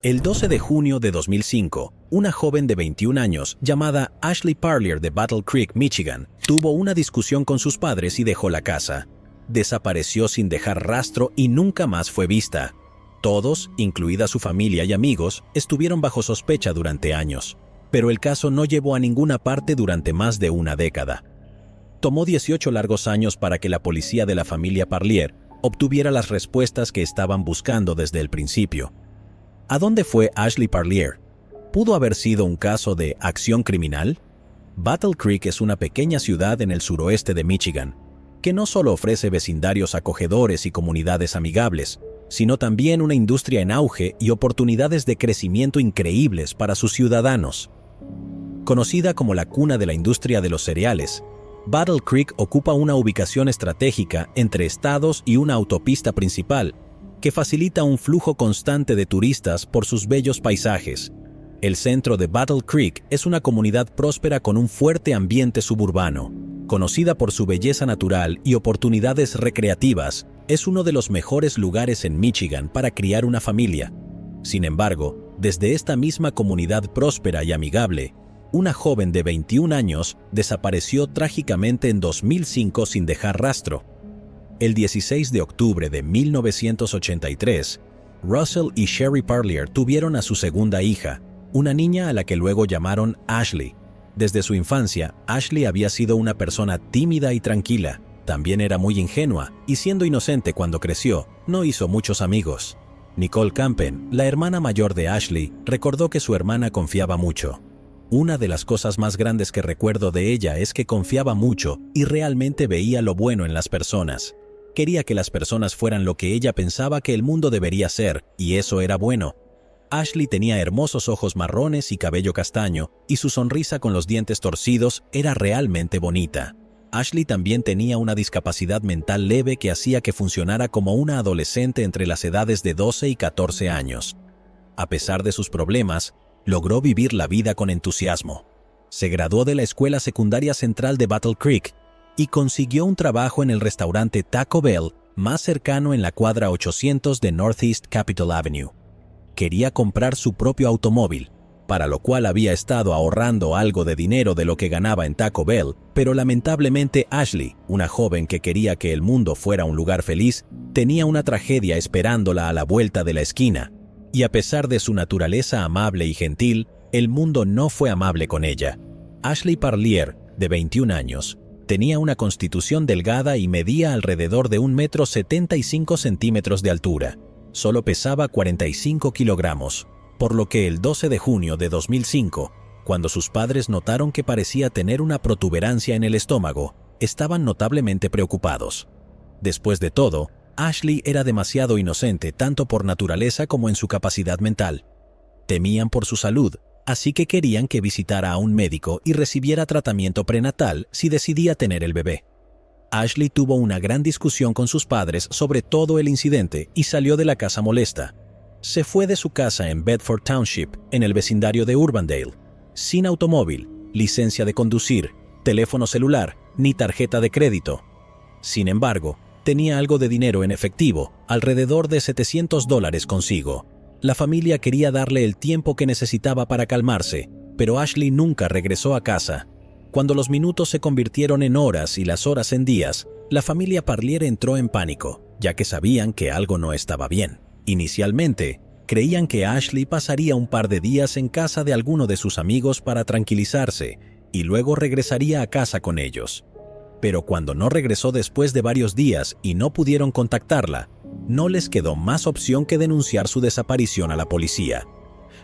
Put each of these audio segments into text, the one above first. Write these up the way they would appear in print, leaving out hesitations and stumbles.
El 12 de junio de 2005, una joven de 21 años llamada Ashley Parlier de Battle Creek, Michigan, tuvo una discusión con sus padres y dejó la casa. Desapareció sin dejar rastro y nunca más fue vista. Todos, incluida su familia y amigos, estuvieron bajo sospecha durante años, pero el caso no llevó a ninguna parte durante más de una década. Tomó 18 largos años para que la policía de la familia Parlier obtuviera las respuestas que estaban buscando desde el principio. ¿A dónde fue Ashley Parlier? ¿Pudo haber sido un caso de acción criminal? Battle Creek es una pequeña ciudad en el suroeste de Michigan, que no solo ofrece vecindarios acogedores y comunidades amigables, sino también una industria en auge y oportunidades de crecimiento increíbles para sus ciudadanos. Conocida como la cuna de la industria de los cereales, Battle Creek ocupa una ubicación estratégica entre estados y una autopista principal, que facilita un flujo constante de turistas por sus bellos paisajes. El centro de Battle Creek es una comunidad próspera con un fuerte ambiente suburbano. Conocida por su belleza natural y oportunidades recreativas, es uno de los mejores lugares en Michigan para criar una familia. Sin embargo, desde esta misma comunidad próspera y amigable, una joven de 21 años desapareció trágicamente en 2005 sin dejar rastro. El 16 de octubre de 1983, Russell y Sherry Parlier tuvieron a su segunda hija, una niña a la que luego llamaron Ashley. Desde su infancia, Ashley había sido una persona tímida y tranquila. También era muy ingenua, y siendo inocente cuando creció, no hizo muchos amigos. Nicole Campen, la hermana mayor de Ashley, recordó que su hermana confiaba mucho. Una de las cosas más grandes que recuerdo de ella es que confiaba mucho y realmente veía lo bueno en las personas. Quería que las personas fueran lo que ella pensaba que el mundo debería ser, y eso era bueno. Ashley tenía hermosos ojos marrones y cabello castaño, y su sonrisa con los dientes torcidos era realmente bonita. Ashley también tenía una discapacidad mental leve que hacía que funcionara como una adolescente entre las edades de 12 y 14 años. A pesar de sus problemas, logró vivir la vida con entusiasmo. Se graduó de la Escuela Secundaria Central de Battle Creek y consiguió un trabajo en el restaurante Taco Bell más cercano en la cuadra 800 de Northeast Capitol Avenue. Quería comprar su propio automóvil, para lo cual había estado ahorrando algo de dinero de lo que ganaba en Taco Bell, pero lamentablemente Ashley, una joven que quería que el mundo fuera un lugar feliz, tenía una tragedia esperándola a la vuelta de la esquina. Y a pesar de su naturaleza amable y gentil, el mundo no fue amable con ella. Ashley Parlier, de 21 años, tenía una constitución delgada y medía alrededor de 1,75 m de altura. Solo pesaba 45 kilogramos, por lo que el 12 de junio de 2005, cuando sus padres notaron que parecía tener una protuberancia en el estómago, estaban notablemente preocupados. Después de todo, Ashley era demasiado inocente tanto por naturaleza como en su capacidad mental. Temían por su salud, así que querían que visitara a un médico y recibiera tratamiento prenatal si decidía tener el bebé. Ashley tuvo una gran discusión con sus padres sobre todo el incidente y salió de la casa molesta. Se fue de su casa en Bedford Township, en el vecindario de Urbandale, sin automóvil, licencia de conducir, teléfono celular, ni tarjeta de crédito. Sin embargo, tenía algo de dinero en efectivo, alrededor de $700 consigo. La familia quería darle el tiempo que necesitaba para calmarse, pero Ashley nunca regresó a casa. Cuando los minutos se convirtieron en horas y las horas en días, la familia Parlier entró en pánico, ya que sabían que algo no estaba bien. Inicialmente, creían que Ashley pasaría un par de días en casa de alguno de sus amigos para tranquilizarse, y luego regresaría a casa con ellos. Pero cuando no regresó después de varios días y no pudieron contactarla, no les quedó más opción que denunciar su desaparición a la policía.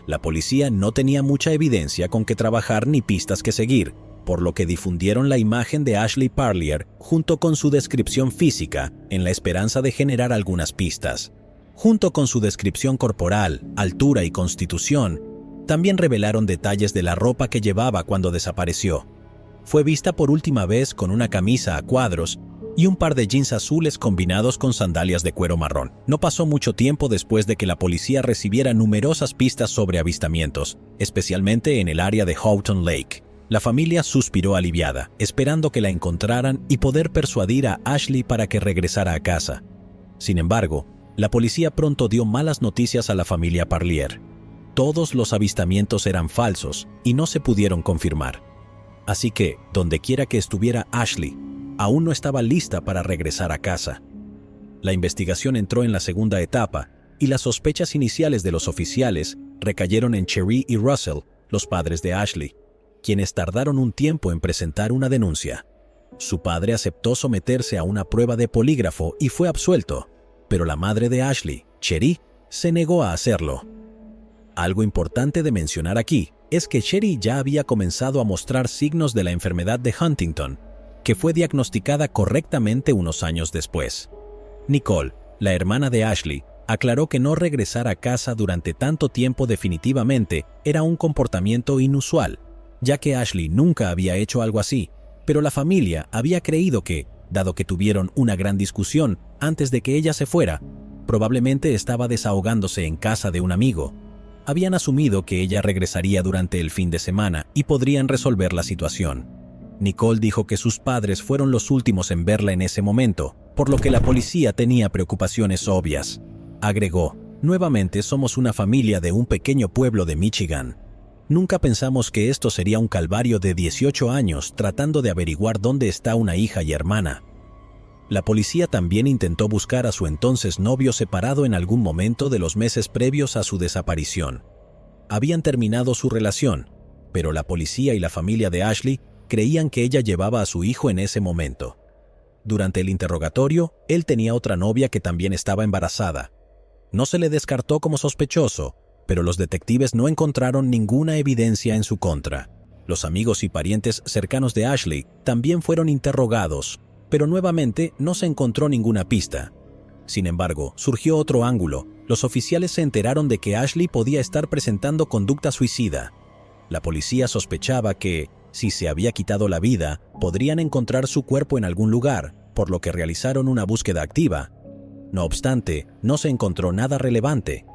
La policía no tenía mucha evidencia con que trabajar ni pistas que seguir, por lo que difundieron la imagen de Ashley Parlier junto con su descripción física en la esperanza de generar algunas pistas. Junto con su descripción corporal, altura y constitución, también revelaron detalles de la ropa que llevaba cuando desapareció. Fue vista por última vez con una camisa a cuadros y un par de jeans azules combinados con sandalias de cuero marrón. No pasó mucho tiempo después de que la policía recibiera numerosas pistas sobre avistamientos, especialmente en el área de Houghton Lake. La familia suspiró aliviada, esperando que la encontraran y poder persuadir a Ashley para que regresara a casa. Sin embargo, la policía pronto dio malas noticias a la familia Parlier. Todos los avistamientos eran falsos y no se pudieron confirmar. Así que, dondequiera que estuviera Ashley, aún no estaba lista para regresar a casa. La investigación entró en la segunda etapa y las sospechas iniciales de los oficiales recayeron en Cherie y Russell, los padres de Ashley, quienes tardaron un tiempo en presentar una denuncia. Su padre aceptó someterse a una prueba de polígrafo y fue absuelto, pero la madre de Ashley, Cherie, se negó a hacerlo. Algo importante de mencionar aquí es que Cherie ya había comenzado a mostrar signos de la enfermedad de Huntington, que fue diagnosticada correctamente unos años después. Nicole, la hermana de Ashley, aclaró que no regresar a casa durante tanto tiempo definitivamente era un comportamiento inusual, ya que Ashley nunca había hecho algo así, pero la familia había creído que, dado que tuvieron una gran discusión antes de que ella se fuera, probablemente estaba desahogándose en casa de un amigo. Habían asumido que ella regresaría durante el fin de semana y podrían resolver la situación. Nicole dijo que sus padres fueron los últimos en verla en ese momento, por lo que la policía tenía preocupaciones obvias. Agregó, nuevamente somos una familia de un pequeño pueblo de Michigan. Nunca pensamos que esto sería un calvario de 18 años tratando de averiguar dónde está una hija y hermana. La policía también intentó buscar a su entonces novio separado en algún momento de los meses previos a su desaparición. Habían terminado su relación, pero la policía y la familia de Ashley creían que ella llevaba a su hijo en ese momento. Durante el interrogatorio, él tenía otra novia que también estaba embarazada. No se le descartó como sospechoso, pero los detectives no encontraron ninguna evidencia en su contra. Los amigos y parientes cercanos de Ashley también fueron interrogados, pero nuevamente no se encontró ninguna pista. Sin embargo, surgió otro ángulo. Los oficiales se enteraron de que Ashley podía estar presentando conducta suicida. La policía sospechaba que, si se había quitado la vida, podrían encontrar su cuerpo en algún lugar, por lo que realizaron una búsqueda activa. No obstante, no se encontró nada relevante.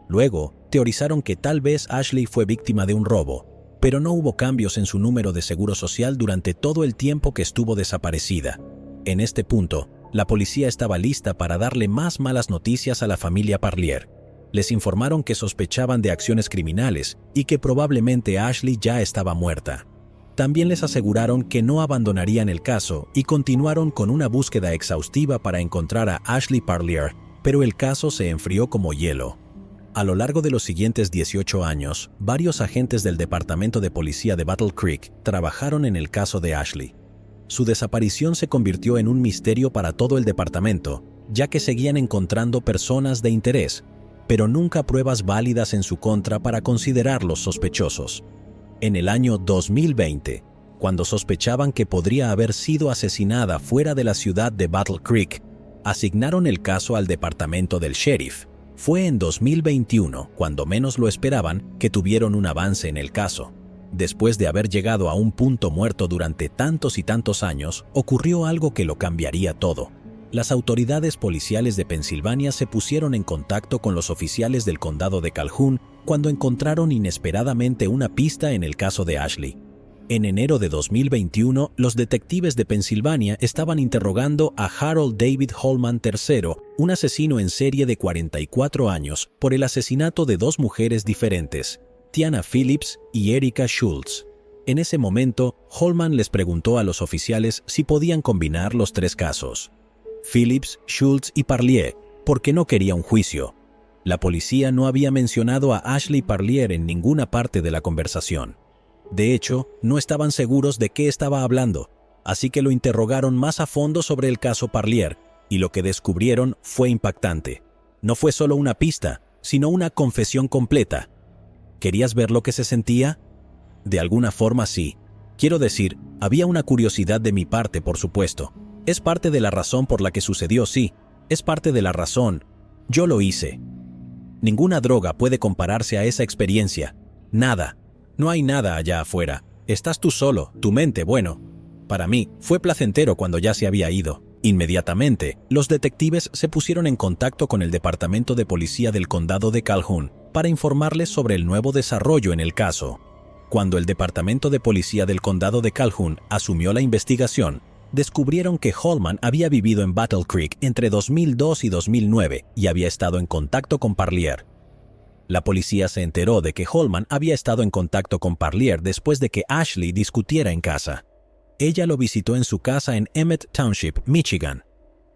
Luego, teorizaron que tal vez Ashley fue víctima de un robo, pero no hubo cambios en su número de seguro social durante todo el tiempo que estuvo desaparecida. En este punto, la policía estaba lista para darle más malas noticias a la familia Parlier. Les informaron que sospechaban de acciones criminales y que probablemente Ashley ya estaba muerta. También les aseguraron que no abandonarían el caso y continuaron con una búsqueda exhaustiva para encontrar a Ashley Parlier, pero el caso se enfrió como hielo. A lo largo de los siguientes 18 años, varios agentes del Departamento de Policía de Battle Creek trabajaron en el caso de Ashley. Su desaparición se convirtió en un misterio para todo el departamento, ya que seguían encontrando personas de interés, pero nunca pruebas válidas en su contra para considerarlos sospechosos. En el año 2020, cuando sospechaban que podría haber sido asesinada fuera de la ciudad de Battle Creek, asignaron el caso al departamento del sheriff. Fue en 2021, cuando menos lo esperaban, que tuvieron un avance en el caso. Después de haber llegado a un punto muerto durante tantos y tantos años, ocurrió algo que lo cambiaría todo. Las autoridades policiales de Pensilvania se pusieron en contacto con los oficiales del condado de Calhoun cuando encontraron inesperadamente una pista en el caso de Ashley. En enero de 2021, los detectives de Pensilvania estaban interrogando a Harold David Holman III, un asesino en serie de 44 años, por el asesinato de dos mujeres diferentes, Tiana Phillips y Erika Schultz. En ese momento, Holman les preguntó a los oficiales si podían combinar los tres casos: Phillips, Schultz y Parlier, porque no quería un juicio. La policía no había mencionado a Ashley Parlier en ninguna parte de la conversación. De hecho, no estaban seguros de qué estaba hablando, así que lo interrogaron más a fondo sobre el caso Parlier, y lo que descubrieron fue impactante. No fue solo una pista, sino una confesión completa. ¿Querías ver lo que se sentía? De alguna forma sí. Quiero decir, había una curiosidad de mi parte, por supuesto. Es parte de la razón por la que sucedió, sí. Es parte de la razón. Yo lo hice. Ninguna droga puede compararse a esa experiencia. Nada. No hay nada allá afuera. Estás tú solo, tu mente, bueno. Para mí, fue placentero cuando ya se había ido. Inmediatamente, los detectives se pusieron en contacto con el Departamento de Policía del Condado de Calhoun para informarles sobre el nuevo desarrollo en el caso. Cuando el Departamento de Policía del Condado de Calhoun asumió la investigación, descubrieron que Holman había vivido en Battle Creek entre 2002 y 2009 y había estado en contacto con Parlier. La policía se enteró de que Holman había estado en contacto con Parlier después de que Ashley discutiera en casa. Ella lo visitó en su casa en Emmett Township, Michigan.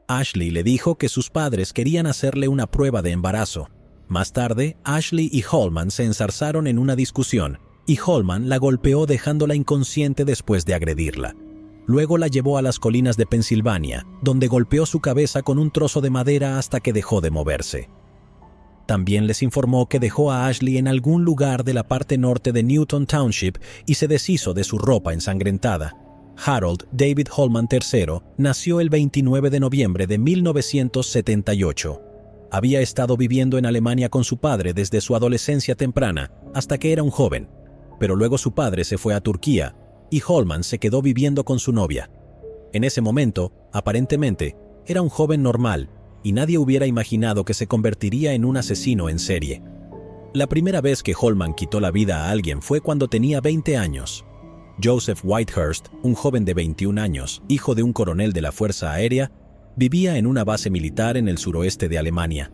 Ashley le dijo que sus padres querían hacerle una prueba de embarazo. Más tarde, Ashley y Holman se enzarzaron en una discusión y Holman la golpeó dejándola inconsciente después de agredirla. Luego la llevó a las colinas de Pensilvania, donde golpeó su cabeza con un trozo de madera hasta que dejó de moverse. También les informó que dejó a Ashley en algún lugar de la parte norte de Newton Township y se deshizo de su ropa ensangrentada. Harold David Holman III nació el 29 de noviembre de 1978. Había estado viviendo en Alemania con su padre desde su adolescencia temprana hasta que era un joven, pero luego su padre se fue a Turquía y Holman se quedó viviendo con su novia. En ese momento, aparentemente, era un joven normal y nadie hubiera imaginado que se convertiría en un asesino en serie. La primera vez que Holman quitó la vida a alguien fue cuando tenía 20 años. Joseph Whitehurst, un joven de 21 años, hijo de un coronel de la Fuerza Aérea, vivía en una base militar en el suroeste de Alemania.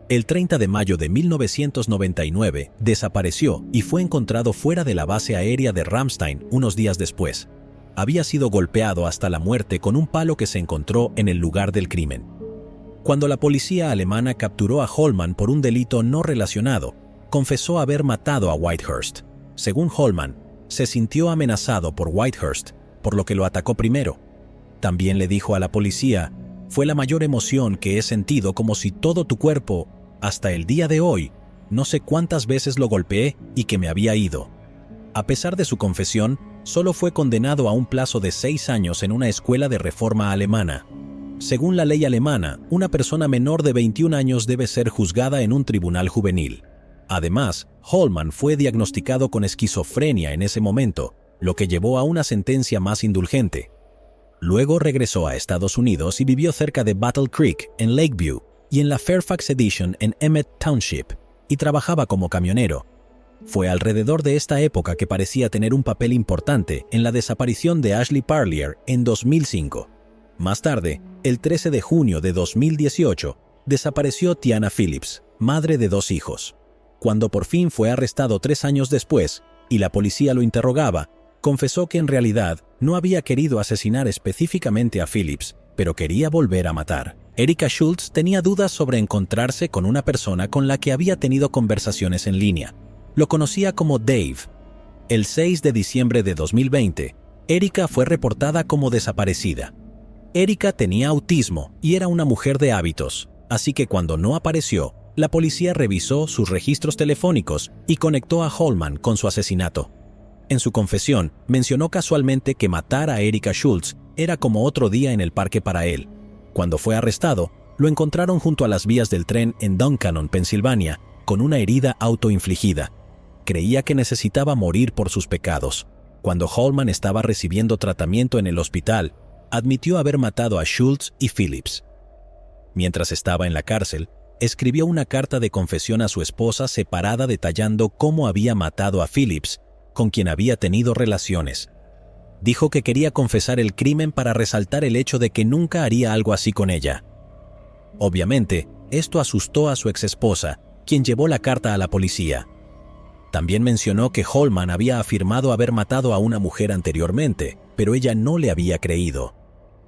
El 30 de mayo de 1999 desapareció y fue encontrado fuera de la base aérea de Ramstein unos días después. Había sido golpeado hasta la muerte con un palo que se encontró en el lugar del crimen. Cuando la policía alemana capturó a Holman por un delito no relacionado, confesó haber matado a Whitehurst. Según Holman, se sintió amenazado por Whitehurst, por lo que lo atacó primero. También le dijo a la policía: «Fue la mayor emoción que he sentido, como si todo tu cuerpo, hasta el día de hoy, no sé cuántas veces lo golpeé y que me había ido». A pesar de su confesión, solo fue condenado a un plazo de 6 años en una escuela de reforma alemana. Según la ley alemana, una persona menor de 21 años debe ser juzgada en un tribunal juvenil. Además, Holman fue diagnosticado con esquizofrenia en ese momento, lo que llevó a una sentencia más indulgente. Luego regresó a Estados Unidos y vivió cerca de Battle Creek, en Lakeview, y en la Fairfax Edition en Emmett Township, y trabajaba como camionero. Fue alrededor de esta época que parecía tener un papel importante en la desaparición de Ashley Parlier en 2005. Más tarde, el 13 de junio de 2018, desapareció Tiana Phillips, madre de 2 hijos. Cuando por fin fue arrestado 3 años después y la policía lo interrogaba, confesó que en realidad no había querido asesinar específicamente a Phillips, pero quería volver a matar. Erika Schultz tenía dudas sobre encontrarse con una persona con la que había tenido conversaciones en línea. Lo conocía como Dave. El 6 de diciembre de 2020, Erika fue reportada como desaparecida. Erika tenía autismo y era una mujer de hábitos, así que cuando no apareció, la policía revisó sus registros telefónicos y conectó a Holman con su asesinato. En su confesión, mencionó casualmente que matar a Erika Schultz era como otro día en el parque para él. Cuando fue arrestado, lo encontraron junto a las vías del tren en Duncannon, Pensilvania, con una herida autoinfligida. Creía que necesitaba morir por sus pecados. Cuando Holman estaba recibiendo tratamiento en el hospital, admitió haber matado a Schultz y Phillips. Mientras estaba en la cárcel, escribió una carta de confesión a su esposa separada detallando cómo había matado a Phillips, con quien había tenido relaciones. Dijo que quería confesar el crimen para resaltar el hecho de que nunca haría algo así con ella. Obviamente, esto asustó a su exesposa, quien llevó la carta a la policía. También mencionó que Holman había afirmado haber matado a una mujer anteriormente, pero ella no le había creído.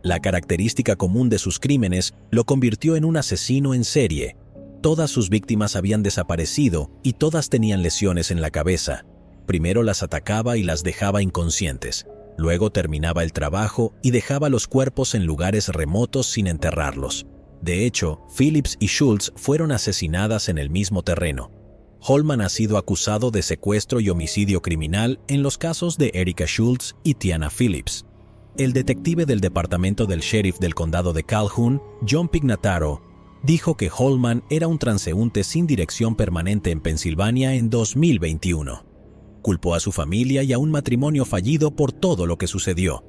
La característica común de sus crímenes lo convirtió en un asesino en serie. Todas sus víctimas habían desaparecido y todas tenían lesiones en la cabeza. Primero las atacaba y las dejaba inconscientes. Luego terminaba el trabajo y dejaba los cuerpos en lugares remotos sin enterrarlos. De hecho, Phillips y Schultz fueron asesinadas en el mismo terreno. Holman ha sido acusado de secuestro y homicidio criminal en los casos de Erika Schultz y Tiana Phillips. El detective del departamento del sheriff del condado de Calhoun, John Pignataro, dijo que Holman era un transeúnte sin dirección permanente en Pensilvania en 2021. Culpó a su familia y a un matrimonio fallido por todo lo que sucedió.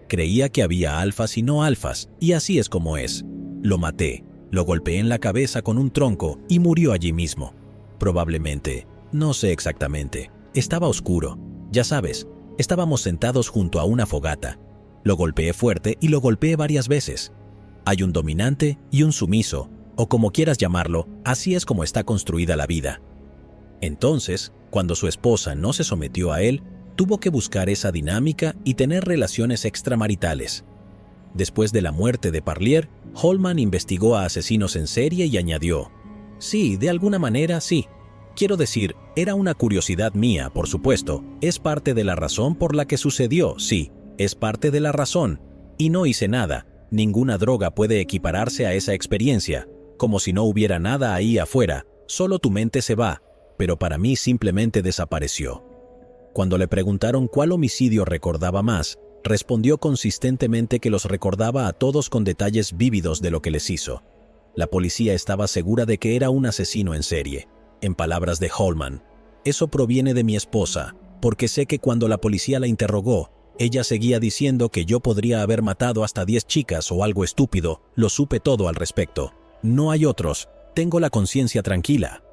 Creía que había alfas y no alfas, y así es como es. Lo maté, lo golpeé en la cabeza con un tronco y murió allí mismo. Probablemente, no sé exactamente. Estaba oscuro. Ya sabes, estábamos sentados junto a una fogata. Lo golpeé fuerte y lo golpeé varias veces. Hay un dominante y un sumiso, o como quieras llamarlo, así es como está construida la vida. Entonces, cuando su esposa no se sometió a él, tuvo que buscar esa dinámica y tener relaciones extramaritales. Después de la muerte de Parlier, Holman investigó a asesinos en serie y añadió: sí, de alguna manera sí. Quiero decir, era una curiosidad mía, por supuesto. Es parte de la razón por la que sucedió, sí. Es parte de la razón. Y no hice nada. Ninguna droga puede equipararse a esa experiencia. Como si no hubiera nada ahí afuera. Solo tu mente se va. Pero para mí simplemente desapareció. Cuando le preguntaron cuál homicidio recordaba más, respondió consistentemente que los recordaba a todos con detalles vívidos de lo que les hizo. La policía estaba segura de que era un asesino en serie. En palabras de Holman: eso proviene de mi esposa, porque sé que cuando la policía la interrogó, ella seguía diciendo que yo podría haber matado hasta 10 chicas o algo estúpido. Lo supe todo al respecto. No hay otros. Tengo la conciencia tranquila.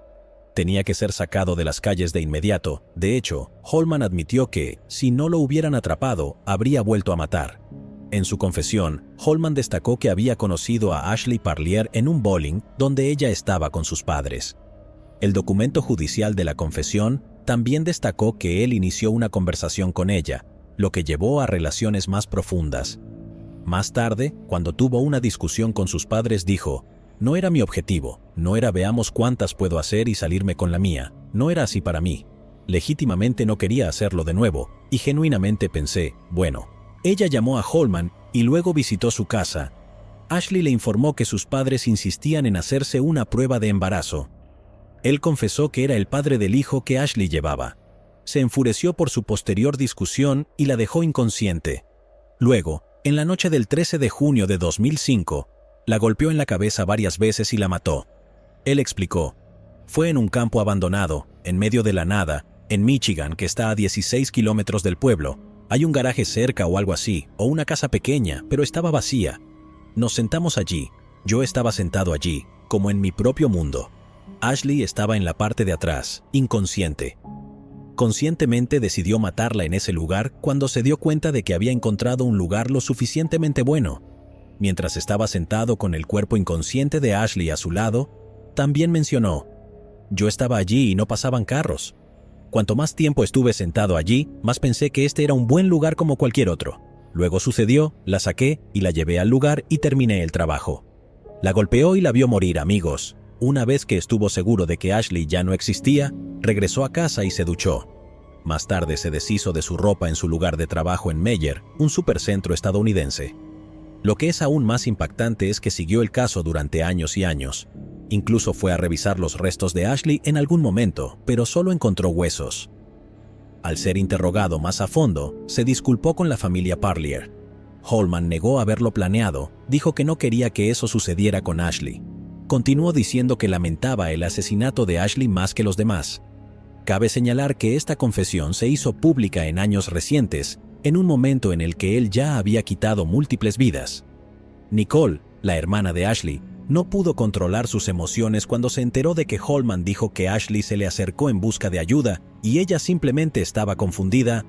Tenía que ser sacado de las calles de inmediato. De hecho, Holman admitió que, si no lo hubieran atrapado, habría vuelto a matar. En su confesión, Holman destacó que había conocido a Ashley Parlier en un bowling donde ella estaba con sus padres. El documento judicial de la confesión también destacó que él inició una conversación con ella, lo que llevó a relaciones más profundas. Más tarde, cuando tuvo una discusión con sus padres, dijo: no era mi objetivo, no era veamos cuántas puedo hacer y salirme con la mía, no era así para mí. Legítimamente no quería hacerlo de nuevo, y genuinamente pensé, bueno. Ella llamó a Holman y luego visitó su casa. Ashley le informó que sus padres insistían en hacerse una prueba de embarazo. Él confesó que era el padre del hijo que Ashley llevaba. Se enfureció por su posterior discusión y la dejó inconsciente. Luego, en la noche del 13 de junio de 2005, la golpeó en la cabeza varias veces y la mató. Él explicó: fue en un campo abandonado, en medio de la nada, en Michigan, que está a 16 kilómetros del pueblo. Hay un garaje cerca o algo así, o una casa pequeña, pero estaba vacía. Nos sentamos allí. Yo estaba sentado allí, como en mi propio mundo. Ashley estaba en la parte de atrás, inconsciente. Conscientemente decidió matarla en ese lugar cuando se dio cuenta de que había encontrado un lugar lo suficientemente bueno. Mientras estaba sentado con el cuerpo inconsciente de Ashley a su lado, también mencionó: yo estaba allí y no pasaban carros. Cuanto más tiempo estuve sentado allí, más pensé que este era un buen lugar como cualquier otro. Luego sucedió, la saqué y la llevé al lugar y terminé el trabajo. La golpeó y la vio morir, amigos. Una vez que estuvo seguro de que Ashley ya no existía, regresó a casa y se duchó. Más tarde se deshizo de su ropa en su lugar de trabajo en Meyer, un supercentro estadounidense. Lo que es aún más impactante es que siguió el caso durante años y años. Incluso fue a revisar los restos de Ashley en algún momento, pero solo encontró huesos. Al ser interrogado más a fondo, se disculpó con la familia Parlier. Holman negó haberlo planeado, dijo que no quería que eso sucediera con Ashley. Continuó diciendo que lamentaba el asesinato de Ashley más que los demás. Cabe señalar que esta confesión se hizo pública en años recientes, en un momento en el que él ya había quitado múltiples vidas. Nicole, la hermana de Ashley, no pudo controlar sus emociones cuando se enteró de que Holman dijo que Ashley se le acercó en busca de ayuda y ella simplemente estaba confundida.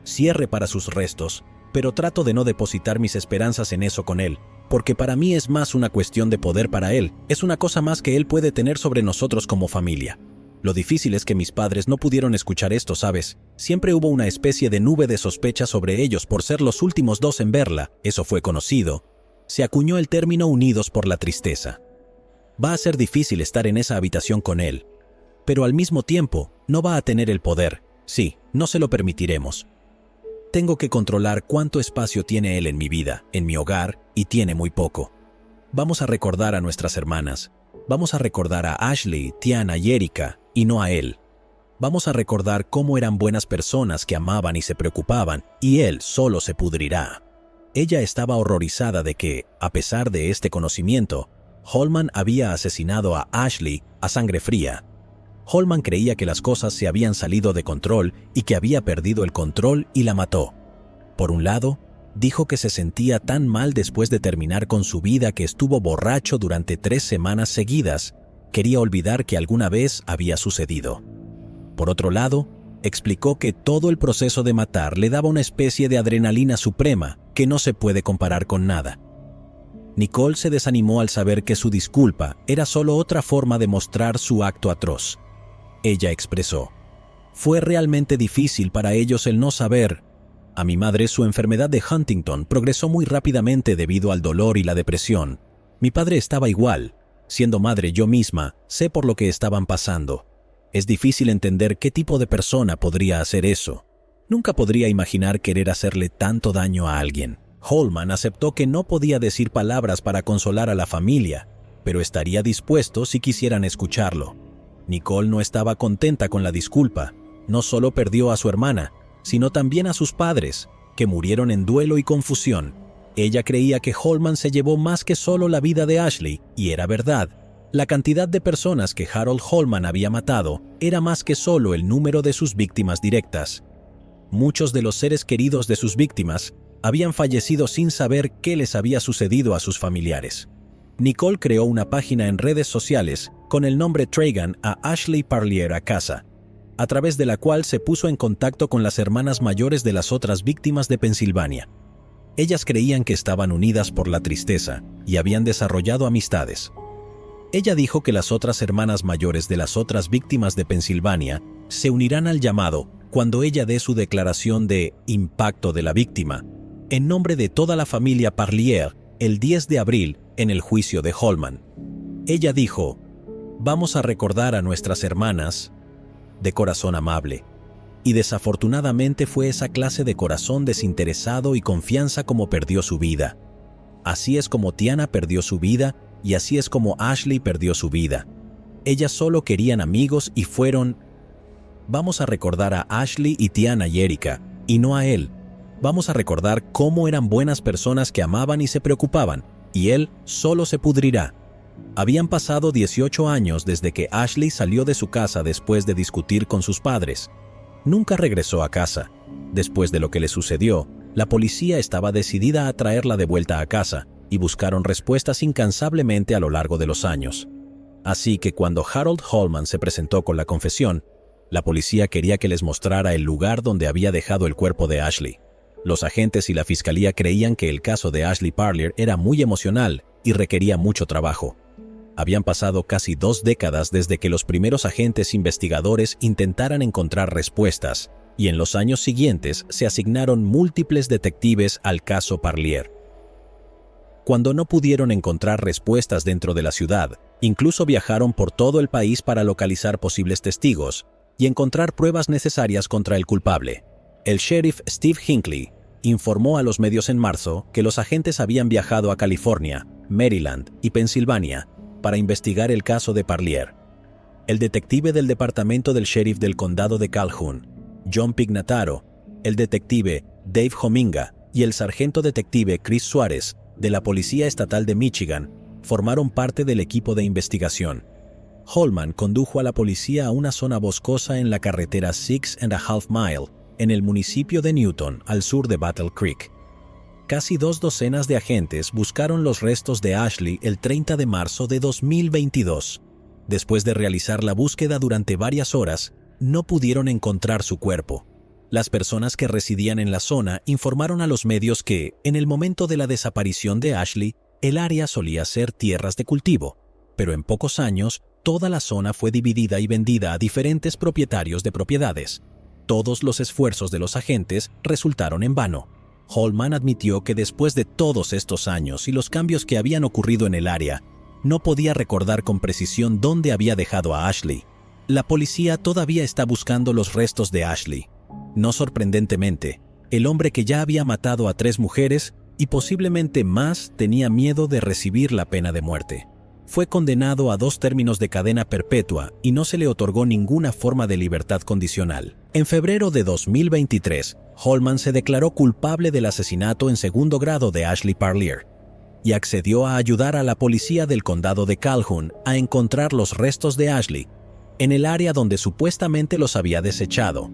Cierre para sus restos, pero trato de no depositar mis esperanzas en eso con él, porque para mí es más una cuestión de poder para él, es una cosa más que él puede tener sobre nosotros como familia. Lo difícil es que mis padres no pudieron escuchar esto, ¿sabes? Siempre hubo una especie de nube de sospecha sobre ellos por ser los últimos dos en verla, eso fue conocido. Se acuñó el término unidos por la tristeza. Va a ser difícil estar en esa habitación con él, pero al mismo tiempo no va a tener el poder. Sí, no se lo permitiremos. Tengo que controlar cuánto espacio tiene él en mi vida, en mi hogar, y tiene muy poco. Vamos a recordar a nuestras hermanas. Vamos a recordar a Ashley, Tiana y Erika, y no a él. Vamos a recordar cómo eran buenas personas que amaban y se preocupaban, y él solo se pudrirá. Ella estaba horrorizada de que, a pesar de este conocimiento, Holman había asesinado a Ashley a sangre fría. Holman creía que las cosas se habían salido de control y que había perdido el control y la mató. Por un lado, dijo que se sentía tan mal después de terminar con su vida que estuvo borracho durante 3 semanas seguidas, quería olvidar que alguna vez había sucedido. Por otro lado, explicó que todo el proceso de matar le daba una especie de adrenalina suprema que no se puede comparar con nada. Nicole se desanimó al saber que su disculpa era solo otra forma de mostrar su acto atroz. ella expresó. Fue realmente difícil para ellos el no saber. A mi madre su enfermedad de Huntington progresó muy rápidamente debido al dolor y la depresión. Mi padre estaba igual. Siendo madre yo misma, sé por lo que estaban pasando. Es difícil entender qué tipo de persona podría hacer eso. Nunca podría imaginar querer hacerle tanto daño a alguien. Holman aceptó que no podía decir palabras para consolar a la familia, pero estaría dispuesto si quisieran escucharlo. Nicole no estaba contenta con la disculpa. No solo perdió a su hermana, sino también a sus padres, que murieron en duelo y confusión. Ella creía que Holman se llevó más que solo la vida de Ashley, y era verdad. La cantidad de personas que Harold Holman había matado era más que solo el número de sus víctimas directas. Muchos de los seres queridos de sus víctimas habían fallecido sin saber qué les había sucedido a sus familiares. Nicole creó una página en redes sociales con el nombre Traigan a Ashley Parlier a casa, a través de la cual se puso en contacto con las hermanas mayores de las otras víctimas de Pensilvania. Ellas creían que estaban unidas por la tristeza y habían desarrollado amistades. Ella dijo que las otras hermanas mayores de las otras víctimas de Pensilvania se unirán al llamado cuando ella dé su declaración de impacto de la víctima, en nombre de toda la familia Parlier, el 10 de abril, en el juicio de Holman. Ella dijo: «Vamos a recordar a nuestras hermanas de corazón amable». Y desafortunadamente fue esa clase de corazón desinteresado y confianza como perdió su vida. Así es como Tiana perdió su vida y así es como Ashley perdió su vida. Ellas solo querían amigos y fueron... Vamos a recordar a Ashley y Tiana y Erika, y no a él. Vamos a recordar cómo eran buenas personas que amaban y se preocupaban, y él solo se pudrirá. Habían pasado 18 años desde que Ashley salió de su casa después de discutir con sus padres. Nunca regresó a casa. Después de lo que le sucedió, la policía estaba decidida a traerla de vuelta a casa y buscaron respuestas incansablemente a lo largo de los años. Así que cuando Harold Holman se presentó con la confesión, la policía quería que les mostrara el lugar donde había dejado el cuerpo de Ashley. Los agentes y la fiscalía creían que el caso de Ashley Parlier era muy emocional y requería mucho trabajo. Habían pasado casi 2 décadas desde que los primeros agentes investigadores intentaran encontrar respuestas, y en los años siguientes se asignaron múltiples detectives al caso Parlier. Cuando no pudieron encontrar respuestas dentro de la ciudad, incluso viajaron por todo el país para localizar posibles testigos y encontrar pruebas necesarias contra el culpable. El sheriff Steve Hinckley informó a los medios en marzo que los agentes habían viajado a California, Maryland y Pensilvania para investigar el caso de Parlier. El detective del departamento del sheriff del condado de Calhoun, John Pignataro, el detective Dave Hominga y el sargento detective Chris Suárez de la Policía Estatal de Michigan formaron parte del equipo de investigación. Holman condujo a la policía a una zona boscosa en la carretera 6.5 Mile, en el municipio de Newton, al sur de Battle Creek. Casi 2 docenas de agentes buscaron los restos de Ashley el 30 de marzo de 2022. Después de realizar la búsqueda durante varias horas, no pudieron encontrar su cuerpo. Las personas que residían en la zona informaron a los medios que, en el momento de la desaparición de Ashley, el área solía ser tierras de cultivo, pero en pocos años, toda la zona fue dividida y vendida a diferentes propietarios de propiedades. Todos los esfuerzos de los agentes resultaron en vano. Holman admitió que después de todos estos años y los cambios que habían ocurrido en el área, no podía recordar con precisión dónde había dejado a Ashley. La policía todavía está buscando los restos de Ashley. No sorprendentemente, el hombre que ya había matado a 3 mujeres y posiblemente más tenía miedo de recibir la pena de muerte. Fue condenado a 2 términos de cadena perpetua y no se le otorgó ninguna forma de libertad condicional. En febrero de 2023, Holman se declaró culpable del asesinato en segundo grado de Ashley Parlier y accedió a ayudar a la policía del condado de Calhoun a encontrar los restos de Ashley en el área donde supuestamente los había desechado.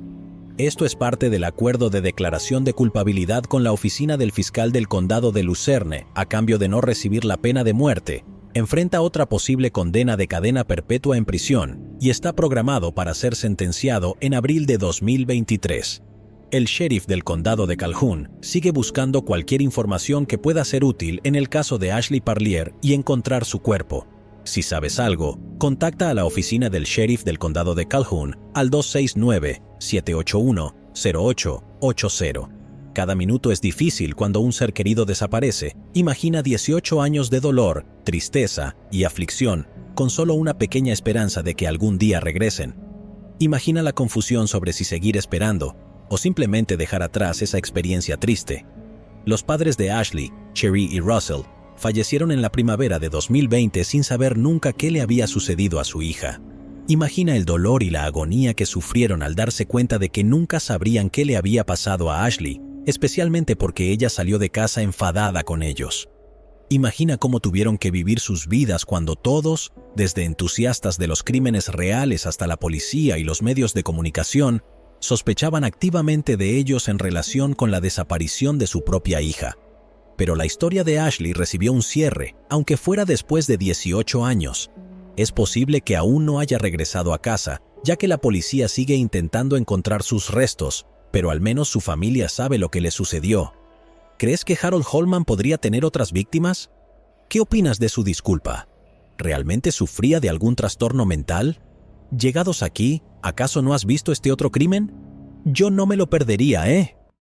Esto es parte del acuerdo de declaración de culpabilidad con la oficina del fiscal del condado de Lucerne a cambio de no recibir la pena de muerte. Enfrenta otra posible condena de cadena perpetua en prisión y está programado para ser sentenciado en abril de 2023. El sheriff del condado de Calhoun sigue buscando cualquier información que pueda ser útil en el caso de Ashley Parlier y encontrar su cuerpo. Si sabes algo, contacta a la oficina del sheriff del condado de Calhoun al 269-781-0880. Cada minuto es difícil cuando un ser querido desaparece. Imagina 18 años de dolor, tristeza y aflicción, con solo una pequeña esperanza de que algún día regresen. Imagina la confusión sobre si seguir esperando o simplemente dejar atrás esa experiencia triste. Los padres de Ashley, Cherie y Russell, fallecieron en la primavera de 2020 sin saber nunca qué le había sucedido a su hija. Imagina el dolor y la agonía que sufrieron al darse cuenta de que nunca sabrían qué le había pasado a Ashley, especialmente porque ella salió de casa enfadada con ellos. Imagina cómo tuvieron que vivir sus vidas cuando todos, desde entusiastas de los crímenes reales hasta la policía y los medios de comunicación, sospechaban activamente de ellos en relación con la desaparición de su propia hija. Pero la historia de Ashley recibió un cierre, aunque fuera después de 18 años. Es posible que aún no haya regresado a casa, ya que la policía sigue intentando encontrar sus restos, pero al menos su familia sabe lo que le sucedió. ¿Crees que Harold Holman podría tener otras víctimas? ¿Qué opinas de su disculpa? ¿Realmente sufría de algún trastorno mental? Llegados aquí, ¿acaso no has visto este otro crimen? Yo no me lo perdería, ¿eh?